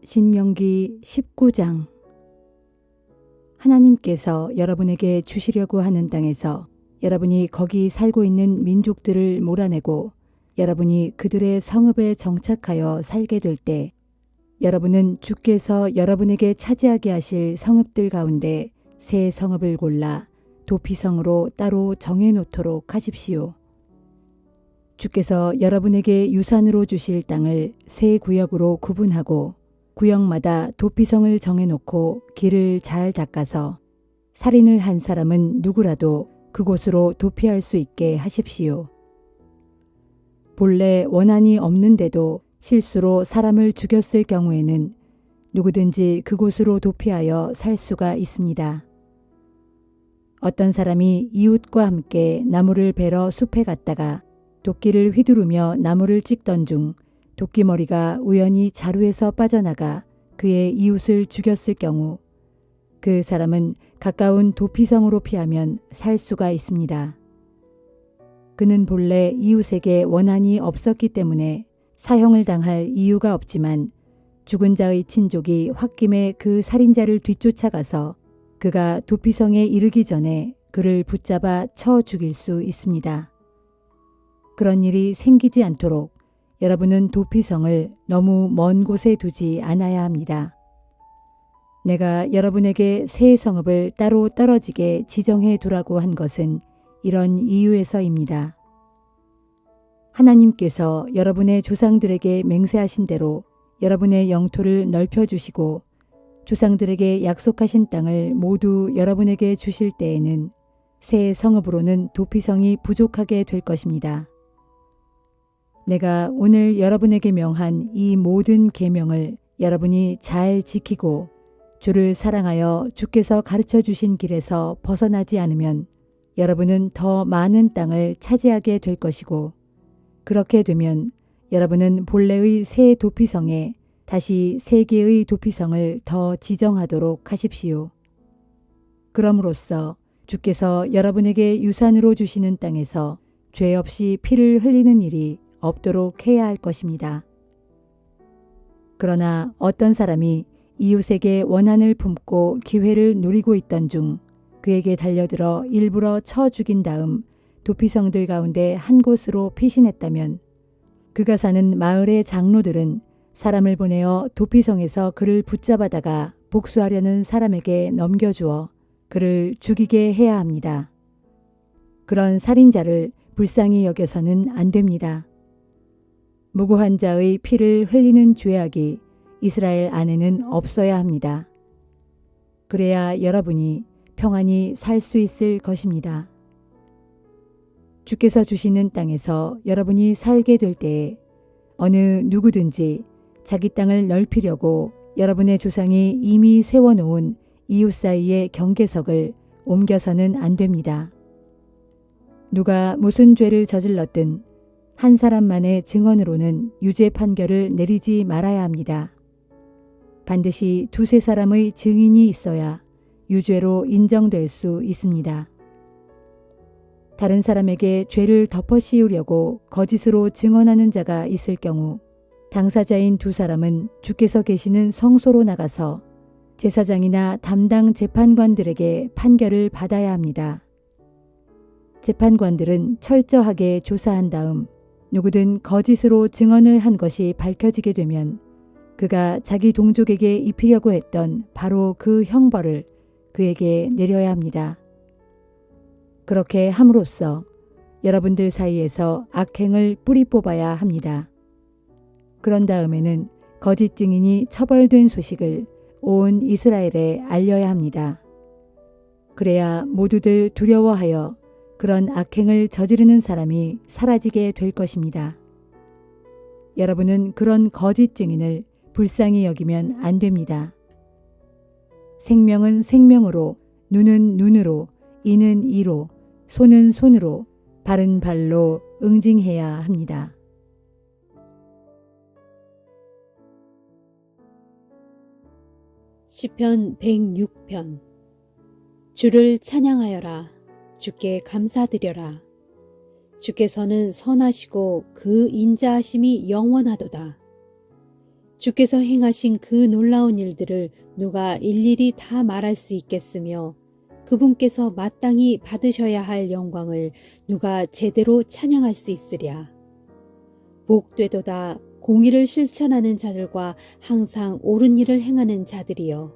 신명기 19장. 하나님께서 여러분에게 주시려고 하는 땅에서 여러분이 거기 살고 있는 민족들을 몰아내고 여러분이 그들의 성읍에 정착하여 살게 될 때 여러분은 주께서 여러분에게 차지하게 하실 성읍들 가운데 새 성읍을 골라 도피성으로 따로 정해놓도록 하십시오. 주께서 여러분에게 유산으로 주실 땅을 세 구역으로 구분하고 구역마다 도피성을 정해놓고 길을 잘 닦아서 살인을 한 사람은 누구라도 그곳으로 도피할 수 있게 하십시오. 본래 원한이 없는데도 실수로 사람을 죽였을 경우에는 누구든지 그곳으로 도피하여 살 수가 있습니다. 어떤 사람이 이웃과 함께 나무를 베러 숲에 갔다가 도끼를 휘두르며 나무를 찍던 중 도끼머리가 우연히 자루에서 빠져나가 그의 이웃을 죽였을 경우 그 사람은 가까운 도피성으로 피하면 살 수가 있습니다. 그는 본래 이웃에게 원한이 없었기 때문에 사형을 당할 이유가 없지만 죽은 자의 친족이 홧김에 그 살인자를 뒤쫓아가서 그가 도피성에 이르기 전에 그를 붙잡아 쳐 죽일 수 있습니다. 그런 일이 생기지 않도록 여러분은 도피성을 너무 먼 곳에 두지 않아야 합니다. 내가 여러분에게 새 성읍을 따로 떨어지게 지정해 두라고 한 것은 이런 이유에서입니다. 하나님께서 여러분의 조상들에게 맹세하신 대로 여러분의 영토를 넓혀주시고 조상들에게 약속하신 땅을 모두 여러분에게 주실 때에는 새 성읍으로는 도피성이 부족하게 될 것입니다. 내가 오늘 여러분에게 명한 이 모든 계명을 여러분이 잘 지키고 주를 사랑하여 주께서 가르쳐 주신 길에서 벗어나지 않으면 여러분은 더 많은 땅을 차지하게 될 것이고 그렇게 되면 여러분은 본래의 새 도피성에 다시 세 개의 도피성을 더 지정하도록 하십시오. 그럼으로써 주께서 여러분에게 유산으로 주시는 땅에서 죄 없이 피를 흘리는 일이 없도록 해야 할 것입니다. 그러나 어떤 사람이 이웃에게 원한을 품고 기회를 노리고 있던 중 그에게 달려들어 일부러 쳐 죽인 다음 도피성들 가운데 한 곳으로 피신했다면 그가 사는 마을의 장로들은 사람을 보내어 도피성에서 그를 붙잡아다가 복수하려는 사람에게 넘겨주어 그를 죽이게 해야 합니다. 그런 살인자를 불쌍히 여겨서는 안 됩니다. 무고한 자의 피를 흘리는 죄악이 이스라엘 안에는 없어야 합니다. 그래야 여러분이 평안히 살 수 있을 것입니다. 주께서 주시는 땅에서 여러분이 살게 될 때에 어느 누구든지 자기 땅을 넓히려고 여러분의 조상이 이미 세워놓은 이웃 사이의 경계석을 옮겨서는 안 됩니다. 누가 무슨 죄를 저질렀든 한 사람만의 증언으로는 유죄 판결을 내리지 말아야 합니다. 반드시 두세 사람의 증인이 있어야 유죄로 인정될 수 있습니다. 다른 사람에게 죄를 덮어 씌우려고 거짓으로 증언하는 자가 있을 경우 당사자인 두 사람은 주께서 계시는 성소로 나가서 제사장이나 담당 재판관들에게 판결을 받아야 합니다. 재판관들은 철저하게 조사한 다음 누구든 거짓으로 증언을 한 것이 밝혀지게 되면 그가 자기 동족에게 입히려고 했던 바로 그 형벌을 그에게 내려야 합니다. 그렇게 함으로써 여러분들 사이에서 악행을 뿌리 뽑아야 합니다. 그런 다음에는 거짓 증인이 처벌된 소식을 온 이스라엘에 알려야 합니다. 그래야 모두들 두려워하여 그런 악행을 저지르는 사람이 사라지게 될 것입니다. 여러분은 그런 거짓 증인을 불쌍히 여기면 안 됩니다. 생명은 생명으로, 눈은 눈으로, 이는 이로, 손은 손으로, 발은 발로 응징해야 합니다. 시편 106편. 주를 찬양하여라. 주께 감사드려라. 주께서는 선하시고 그 인자하심이 영원하도다. 주께서 행하신 그 놀라운 일들을 누가 일일이 다 말할 수 있겠으며 그분께서 마땅히 받으셔야 할 영광을 누가 제대로 찬양할 수 있으랴. 복되도다 공의를 실천하는 자들과 항상 옳은 일을 행하는 자들이여.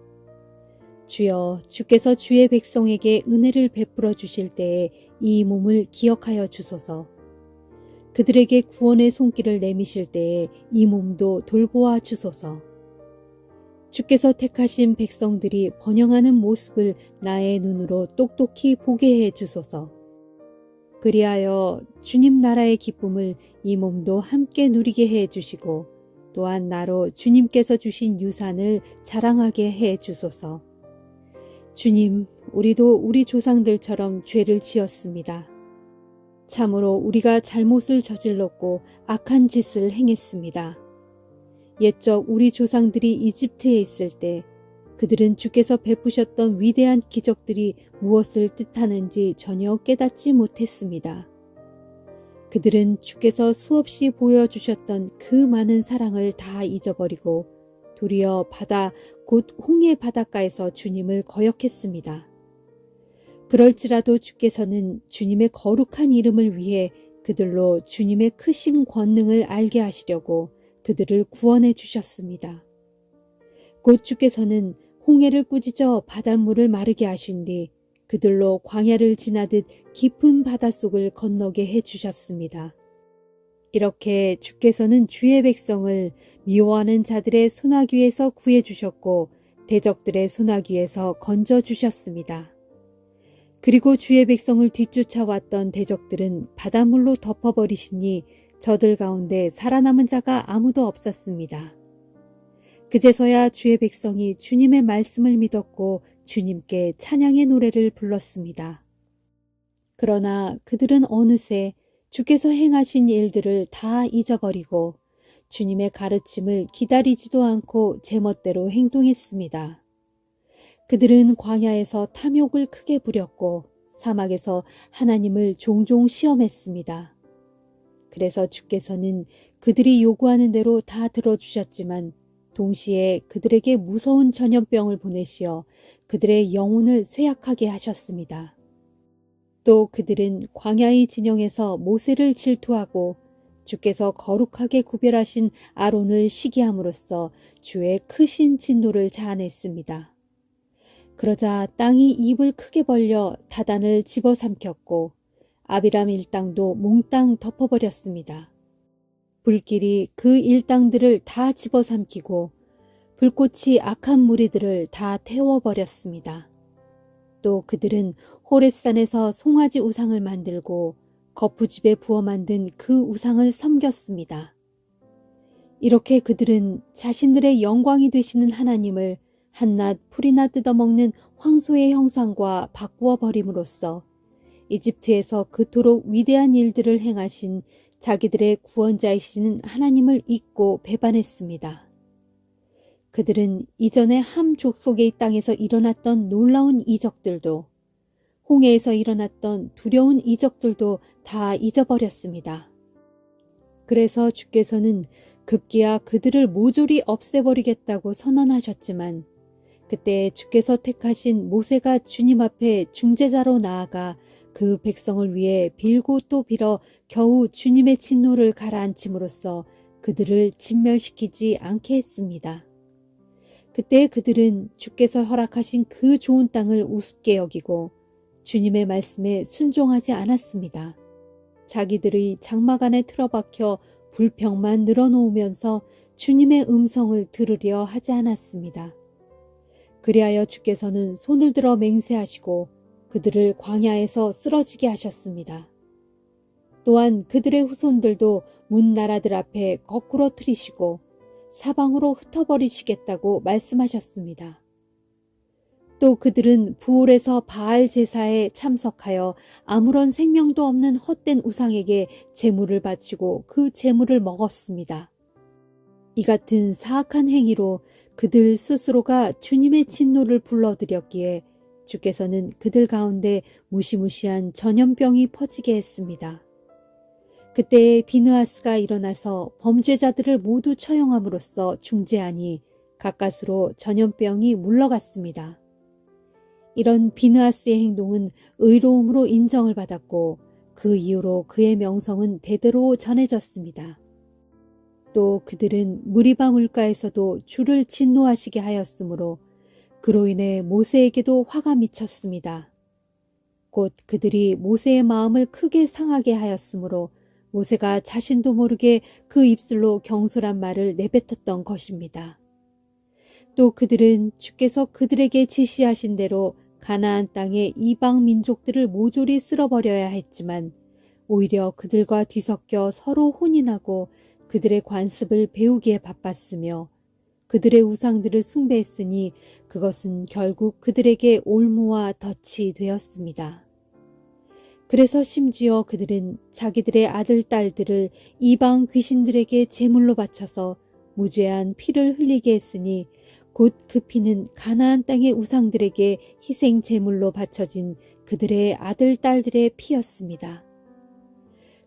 주여, 주께서 주의 백성에게 은혜를 베풀어 주실 때에 이 몸을 기억하여 주소서. 그들에게 구원의 손길을 내미실 때에 이 몸도 돌보아 주소서. 주께서 택하신 백성들이 번영하는 모습을 나의 눈으로 똑똑히 보게 해 주소서. 그리하여 주님 나라의 기쁨을 이 몸도 함께 누리게 해 주시고 또한 나로 주님께서 주신 유산을 자랑하게 해 주소서. 주님, 우리도 우리 조상들처럼 죄를 지었습니다. 참으로 우리가 잘못을 저질렀고 악한 짓을 행했습니다. 옛적 우리 조상들이 이집트에 있을 때 그들은 주께서 베푸셨던 위대한 기적들이 무엇을 뜻하는지 전혀 깨닫지 못했습니다. 그들은 주께서 수없이 보여주셨던 그 많은 사랑을 다 잊어버리고 도리어 바다 곧 홍해 바닷가에서 주님을 거역했습니다. 그럴지라도 주께서는 주님의 거룩한 이름을 위해 그들로 주님의 크신 권능을 알게 하시려고 그들을 구원해 주셨습니다. 곧 주께서는 홍해를 꾸짖어 바닷물을 마르게 하신 뒤 그들로 광야를 지나듯 깊은 바닷속을 건너게 해 주셨습니다. 이렇게 주께서는 주의 백성을 미워하는 자들의 소나기에서 구해 주셨고 대적들의 소나기에서 건져 주셨습니다. 그리고 주의 백성을 뒤쫓아왔던 대적들은 바닷물로 덮어버리시니 저들 가운데 살아남은 자가 아무도 없었습니다. 그제서야 주의 백성이 주님의 말씀을 믿었고 주님께 찬양의 노래를 불렀습니다. 그러나 그들은 어느새 주께서 행하신 일들을 다 잊어버리고 주님의 가르침을 기다리지도 않고 제멋대로 행동했습니다. 그들은 광야에서 탐욕을 크게 부렸고 사막에서 하나님을 종종 시험했습니다. 그래서 주께서는 그들이 요구하는 대로 다 들어주셨지만 동시에 그들에게 무서운 전염병을 보내시어 그들의 영혼을 쇠약하게 하셨습니다. 또 그들은 광야의 진영에서 모세를 질투하고 주께서 거룩하게 구별하신 아론을 시기함으로써 주의 크신 진노를 자아냈습니다. 그러자 땅이 입을 크게 벌려 다단을 집어삼켰고 아비람 일당도 몽땅 덮어버렸습니다. 불길이 그 일당들을 다 집어삼키고 불꽃이 악한 무리들을 다 태워버렸습니다. 또 그들은 호렙산에서 송아지 우상을 만들고 거푸집에 부어 만든 그 우상을 섬겼습니다. 이렇게 그들은 자신들의 영광이 되시는 하나님을 한낱 풀이나 뜯어먹는 황소의 형상과 바꾸어 버림으로써 이집트에서 그토록 위대한 일들을 행하신 자기들의 구원자이시는 하나님을 잊고 배반했습니다. 그들은 이전에 함 족속의 땅에서 일어났던 놀라운 이적들도 홍해에서 일어났던 두려운 이적들도 다 잊어버렸습니다. 그래서 주께서는 급기야 그들을 모조리 없애버리겠다고 선언하셨지만 그때 주께서 택하신 모세가 주님 앞에 중재자로 나아가 그 백성을 위해 빌고 또 빌어 겨우 주님의 진노를 가라앉힘으로써 그들을 진멸시키지 않게 했습니다. 그때 그들은 주께서 허락하신 그 좋은 땅을 우습게 여기고 주님의 말씀에 순종하지 않았습니다. 자기들의 장막 안에 틀어박혀 불평만 늘어놓으면서 주님의 음성을 들으려 하지 않았습니다. 그리하여 주께서는 손을 들어 맹세하시고 그들을 광야에서 쓰러지게 하셨습니다. 또한 그들의 후손들도 문 나라들 앞에 거꾸로 트이시고 사방으로 흩어버리시겠다고 말씀하셨습니다. 또 그들은 부올에서 바알 제사에 참석하여 아무런 생명도 없는 헛된 우상에게 제물을 바치고 그 제물을 먹었습니다. 이 같은 사악한 행위로 그들 스스로가 주님의 진노를 불러들였기에 주께서는 그들 가운데 무시무시한 전염병이 퍼지게 했습니다. 그때 비느하스가 일어나서 범죄자들을 모두 처형함으로써 중재하니 가까스로 전염병이 물러갔습니다. 이런 비느하스의 행동은 의로움으로 인정을 받았고 그 이후로 그의 명성은 대대로 전해졌습니다. 또 그들은 무리바 물가에서도 주를 진노하시게 하였으므로 그로 인해 모세에게도 화가 미쳤습니다. 곧 그들이 모세의 마음을 크게 상하게 하였으므로 모세가 자신도 모르게 그 입술로 경솔한 말을 내뱉었던 것입니다. 또 그들은 주께서 그들에게 지시하신 대로 가나안 땅의 이방 민족들을 모조리 쓸어버려야 했지만 오히려 그들과 뒤섞여 서로 혼인하고 그들의 관습을 배우기에 바빴으며 그들의 우상들을 숭배했으니 그것은 결국 그들에게 올무와 덫이 되었습니다. 그래서 심지어 그들은 자기들의 아들, 딸들을 이방 귀신들에게 제물로 바쳐서 무죄한 피를 흘리게 했으니 곧 그 피는 가나안 땅의 우상들에게 희생 제물로 바쳐진 그들의 아들, 딸들의 피였습니다.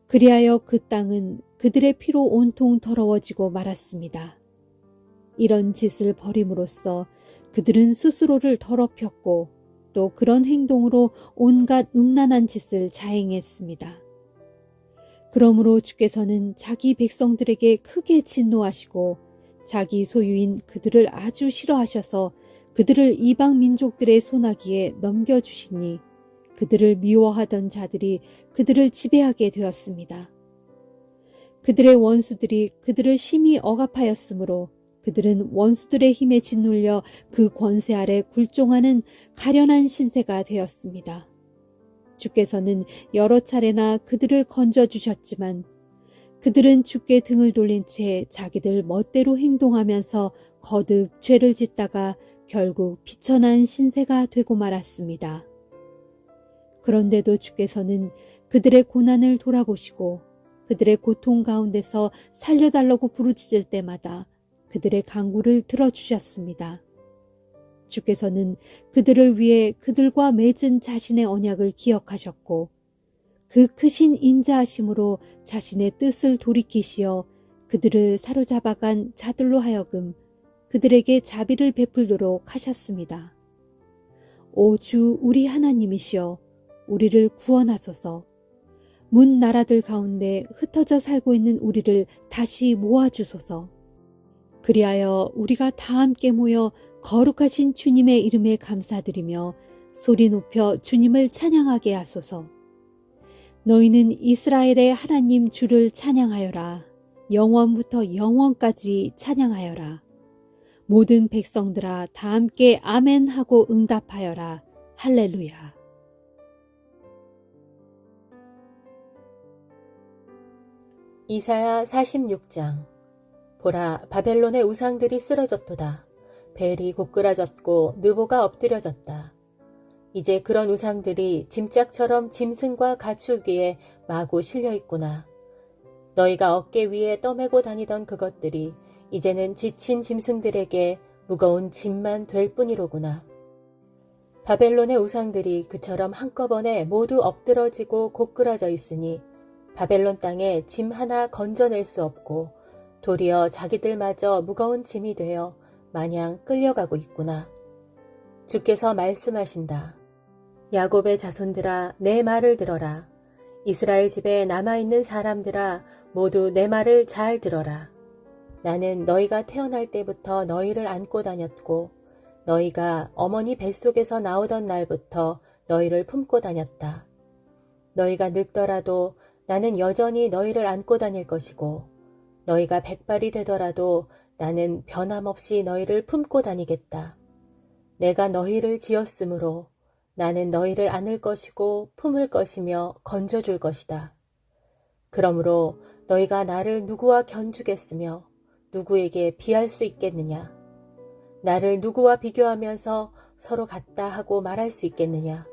그리하여 그 땅은 그들의 피로 온통 더러워지고 말았습니다. 이런 짓을 벌임으로써 그들은 스스로를 더럽혔고 또 그런 행동으로 온갖 음란한 짓을 자행했습니다. 그러므로 주께서는 자기 백성들에게 크게 진노하시고 자기 소유인 그들을 아주 싫어하셔서 그들을 이방 민족들의 손아귀에 넘겨주시니 그들을 미워하던 자들이 그들을 지배하게 되었습니다. 그들의 원수들이 그들을 심히 억압하였으므로 그들은 원수들의 힘에 짓눌려 그 권세 아래 굴종하는 가련한 신세가 되었습니다. 주께서는 여러 차례나 그들을 건져주셨지만 그들은 주께 등을 돌린 채 자기들 멋대로 행동하면서 거듭 죄를 짓다가 결국 비천한 신세가 되고 말았습니다. 그런데도 주께서는 그들의 고난을 돌아보시고 그들의 고통 가운데서 살려달라고 부르짖을 때마다 그들의 간구를 들어주셨습니다. 주께서는 그들을 위해 그들과 맺은 자신의 언약을 기억하셨고 그 크신 인자하심으로 자신의 뜻을 돌이키시어 그들을 사로잡아간 자들로 하여금 그들에게 자비를 베풀도록 하셨습니다. 오 주 우리 하나님이시여 우리를 구원하소서. 문 나라들 가운데 흩어져 살고 있는 우리를 다시 모아주소서. 그리하여 우리가 다 함께 모여 거룩하신 주님의 이름에 감사드리며 소리 높여 주님을 찬양하게 하소서. 너희는 이스라엘의 하나님 주를 찬양하여라. 영원부터 영원까지 찬양하여라. 모든 백성들아 다 함께 아멘 하고 응답하여라. 할렐루야. 이사야 46장. 보라, 바벨론의 우상들이 쓰러졌도다. 벨이 고꾸라졌고 느보가 엎드려졌다. 이제 그런 우상들이 짐짝처럼 짐승과 가축 위에 마구 실려있구나. 너희가 어깨 위에 떠매고 다니던 그것들이 이제는 지친 짐승들에게 무거운 짐만 될 뿐이로구나. 바벨론의 우상들이 그처럼 한꺼번에 모두 엎드러지고 고꾸라져 있으니 바벨론 땅에 짐 하나 건져낼 수 없고 도리어 자기들마저 무거운 짐이 되어 마냥 끌려가고 있구나. 주께서 말씀하신다. 야곱의 자손들아 내 말을 들어라. 이스라엘 집에 남아있는 사람들아 모두 내 말을 잘 들어라. 나는 너희가 태어날 때부터 너희를 안고 다녔고 너희가 어머니 뱃속에서 나오던 날부터 너희를 품고 다녔다. 너희가 늙더라도 나는 여전히 너희를 안고 다닐 것이고 너희가 백발이 되더라도 나는 변함없이 너희를 품고 다니겠다. 내가 너희를 지었으므로 나는 너희를 안을 것이고 품을 것이며 건져줄 것이다. 그러므로 너희가 나를 누구와 견주겠으며 누구에게 비할 수 있겠느냐? 나를 누구와 비교하면서 서로 같다 하고 말할 수 있겠느냐?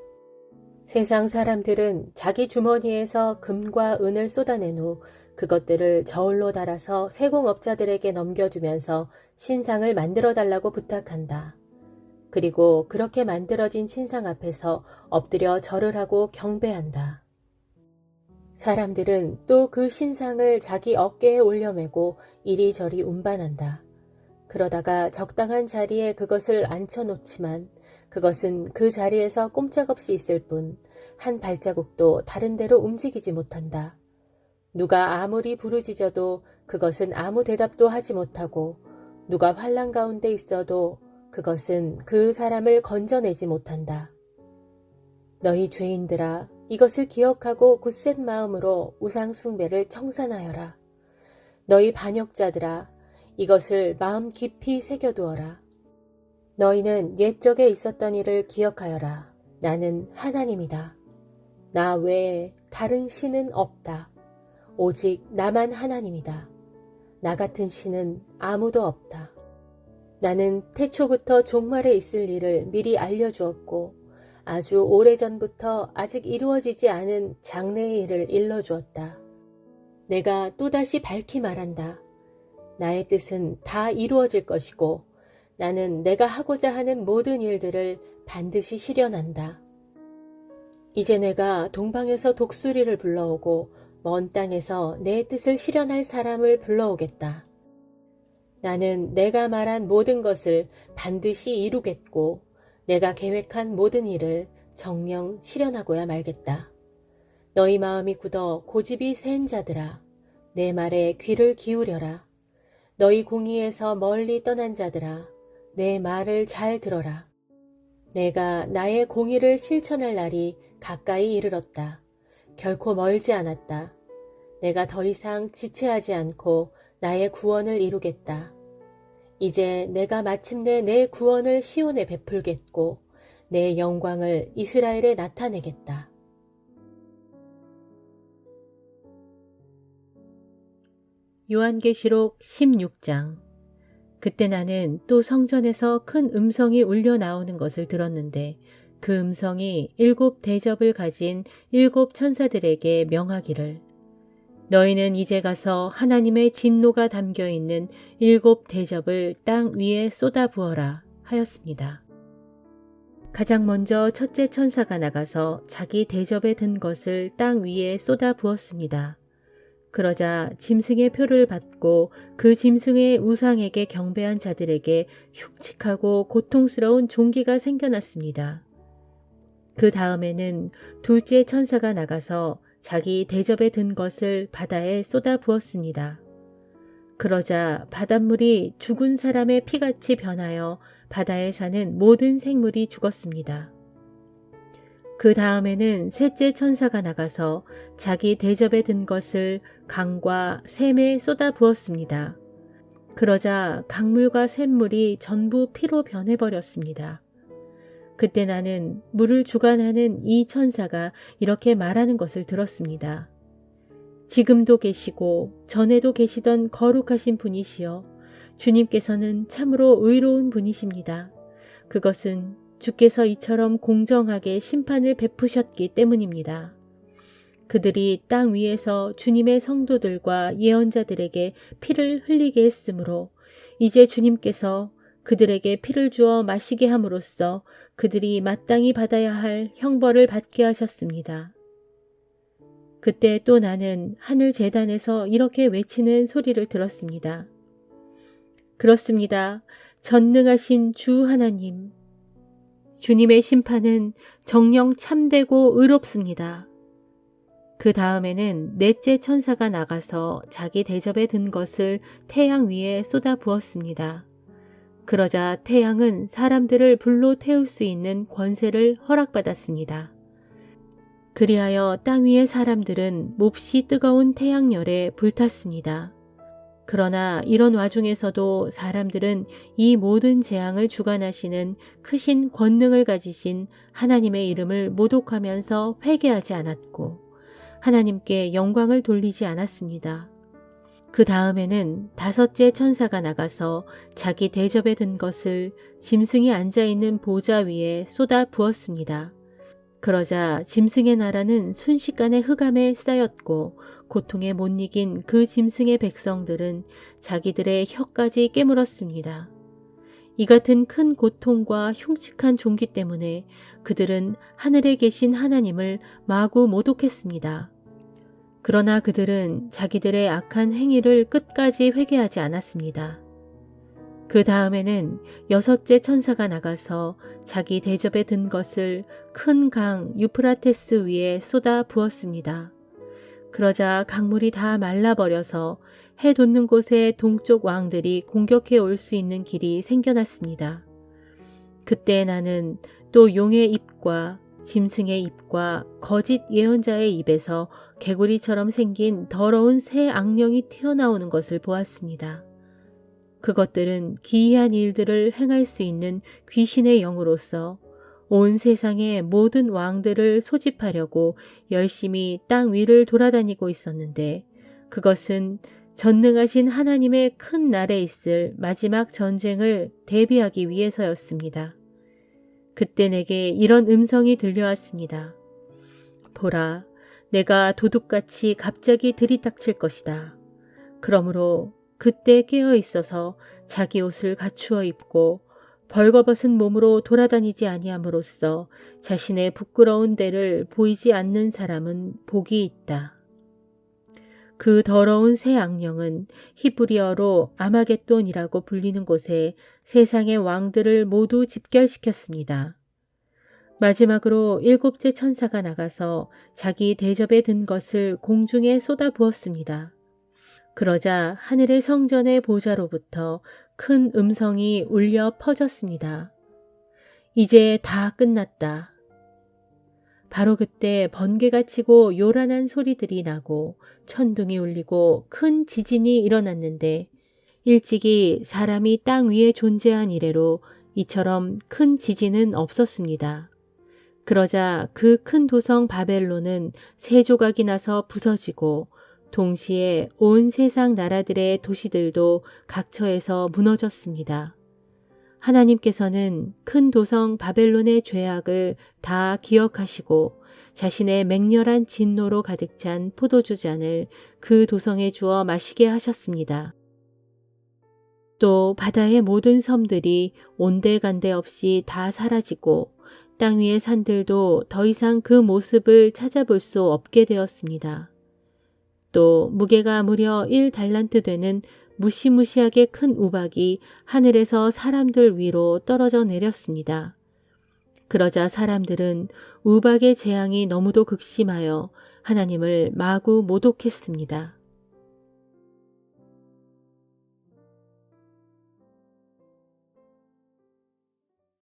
세상 사람들은 자기 주머니에서 금과 은을 쏟아낸 후 그것들을 저울로 달아서 세공업자들에게 넘겨주면서 신상을 만들어 달라고 부탁한다. 그리고 그렇게 만들어진 신상 앞에서 엎드려 절을 하고 경배한다. 사람들은 또 그 신상을 자기 어깨에 올려매고 이리저리 운반한다. 그러다가 적당한 자리에 그것을 앉혀놓지만 그것은 그 자리에서 꼼짝없이 있을 뿐 한 발자국도 다른 데로 움직이지 못한다. 누가 아무리 부르짖어도 그것은 아무 대답도 하지 못하고 누가 환난 가운데 있어도 그것은 그 사람을 건져내지 못한다. 너희 죄인들아, 이것을 기억하고 굳센 마음으로 우상 숭배를 청산하여라. 너희 반역자들아, 이것을 마음 깊이 새겨두어라. 너희는 옛적에 있었던 일을 기억하여라. 나는 하나님이다. 나 외에 다른 신은 없다. 오직 나만 하나님이다. 나 같은 신은 아무도 없다. 나는 태초부터 종말에 있을 일을 미리 알려주었고 아주 오래전부터 아직 이루어지지 않은 장래의 일을 일러주었다. 내가 또다시 밝히 말한다. 나의 뜻은 다 이루어질 것이고 나는 내가 하고자 하는 모든 일들을 반드시 실현한다. 이제 내가 동방에서 독수리를 불러오고 먼 땅에서 내 뜻을 실현할 사람을 불러오겠다. 나는 내가 말한 모든 것을 반드시 이루겠고 내가 계획한 모든 일을 정녕 실현하고야 말겠다. 너희 마음이 굳어 고집이 센 자들아, 내 말에 귀를 기울여라. 너희 공의에서 멀리 떠난 자들아, 내 말을 잘 들어라. 내가 나의 공의를 실천할 날이 가까이 이르렀다. 결코 멀지 않았다. 내가 더 이상 지체하지 않고 나의 구원을 이루겠다. 이제 내가 마침내 내 구원을 시온에 베풀겠고 내 영광을 이스라엘에 나타내겠다. 요한계시록 16장. 그때 나는 또 성전에서 큰 음성이 울려 나오는 것을 들었는데 그 음성이 7 대접을 가진 7 천사들에게 명하기를 너희는 이제 가서 하나님의 진노가 담겨있는 7 대접을 땅 위에 쏟아 부어라 하였습니다. 가장 먼저 첫째 천사가 나가서 자기 대접에 든 것을 땅 위에 쏟아 부었습니다. 그러자 짐승의 표를 받고 그 짐승의 우상에게 경배한 자들에게 흉측하고 고통스러운 종기가 생겨났습니다. 그 다음에는 둘째 천사가 나가서 자기 대접에 든 것을 바다에 쏟아 부었습니다. 그러자 바닷물이 죽은 사람의 피같이 변하여 바다에 사는 모든 생물이 죽었습니다. 그 다음에는 셋째 천사가 나가서 자기 대접에 든 것을 강과 샘에 쏟아 부었습니다. 그러자 강물과 샘물이 전부 피로 변해버렸습니다. 그때 나는 물을 주관하는 이 천사가 이렇게 말하는 것을 들었습니다. 지금도 계시고 전에도 계시던 거룩하신 분이시여 주님께서는 참으로 의로운 분이십니다. 그것은 주께서 이처럼 공정하게 심판을 베푸셨기 때문입니다. 그들이 땅 위에서 주님의 성도들과 예언자들에게 피를 흘리게 했으므로 이제 주님께서 그들에게 피를 주어 마시게 함으로써 그들이 마땅히 받아야 할 형벌을 받게 하셨습니다. 그때 또 나는 하늘 제단에서 이렇게 외치는 소리를 들었습니다. 그렇습니다. 전능하신 주 하나님. 주님의 심판은 정녕 참되고 의롭습니다. 그 다음에는 넷째 천사가 나가서 자기 대접에 든 것을 태양 위에 쏟아 부었습니다. 그러자 태양은 사람들을 불로 태울 수 있는 권세를 허락받았습니다. 그리하여 땅 위의 사람들은 몹시 뜨거운 태양열에 불탔습니다. 그러나 이런 와중에서도 사람들은 이 모든 재앙을 주관하시는 크신 권능을 가지신 하나님의 이름을 모독하면서 회개하지 않았고 하나님께 영광을 돌리지 않았습니다. 그 다음에는 다섯째 천사가 나가서 자기 대접에 든 것을 짐승이 앉아있는 보좌 위에 쏟아 부었습니다. 그러자 짐승의 나라는 순식간에 흑암에 쌓였고 고통에 못 이긴 그 짐승의 백성들은 자기들의 혀까지 깨물었습니다. 이 같은 큰 고통과 흉측한 종기 때문에 그들은 하늘에 계신 하나님을 마구 모독했습니다. 그러나 그들은 자기들의 악한 행위를 끝까지 회개하지 않았습니다. 그 다음에는 6째 천사가 나가서 자기 대접에 든 것을 큰 강 유프라테스 위에 쏟아 부었습니다. 그러자 강물이 다 말라버려서 해 돋는 곳에 동쪽 왕들이 공격해 올 수 있는 길이 생겨났습니다. 그때 나는 또 용의 입과 짐승의 입과 거짓 예언자의 입에서 개구리처럼 생긴 더러운 새 악령이 튀어나오는 것을 보았습니다. 그것들은 기이한 일들을 행할 수 있는 귀신의 영으로서 온 세상의 모든 왕들을 소집하려고 열심히 땅 위를 돌아다니고 있었는데, 그것은 전능하신 하나님의 큰 날에 있을 마지막 전쟁을 대비하기 위해서였습니다. 그때 내게 이런 음성이 들려왔습니다. 보라, 내가 도둑같이 갑자기 들이닥칠 것이다. 그러므로 그때 깨어 있어서 자기 옷을 갖추어 입고 벌거벗은 몸으로 돌아다니지 아니함으로써 자신의 부끄러운 데를 보이지 않는 사람은 복이 있다. 그 더러운 새 악령은 히브리어로 아마겟돈이라고 불리는 곳에 세상의 왕들을 모두 집결시켰습니다. 마지막으로 7째 천사가 나가서 자기 대접에 든 것을 공중에 쏟아부었습니다. 그러자 하늘의 성전의 보좌로부터 큰 음성이 울려 퍼졌습니다. 이제 다 끝났다. 바로 그때 번개가 치고 요란한 소리들이 나고 천둥이 울리고 큰 지진이 일어났는데, 일찍이 사람이 땅 위에 존재한 이래로 이처럼 큰 지진은 없었습니다. 그러자 그 큰 도성 바벨론은 세 조각이 나서 부서지고, 동시에 온 세상 나라들의 도시들도 각처에서 무너졌습니다. 하나님께서는 큰 도성 바벨론의 죄악을 다 기억하시고 자신의 맹렬한 진노로 가득 찬 포도주 잔을 그 도성에 주어 마시게 하셨습니다. 또 바다의 모든 섬들이 온데간데 없이 다 사라지고 땅 위의 산들도 더 이상 그 모습을 찾아볼 수 없게 되었습니다. 또 무게가 무려 1달란트 되는 무시무시하게 큰 우박이 하늘에서 사람들 위로 떨어져 내렸습니다. 그러자 사람들은 우박의 재앙이 너무도 극심하여 하나님을 마구 모독했습니다.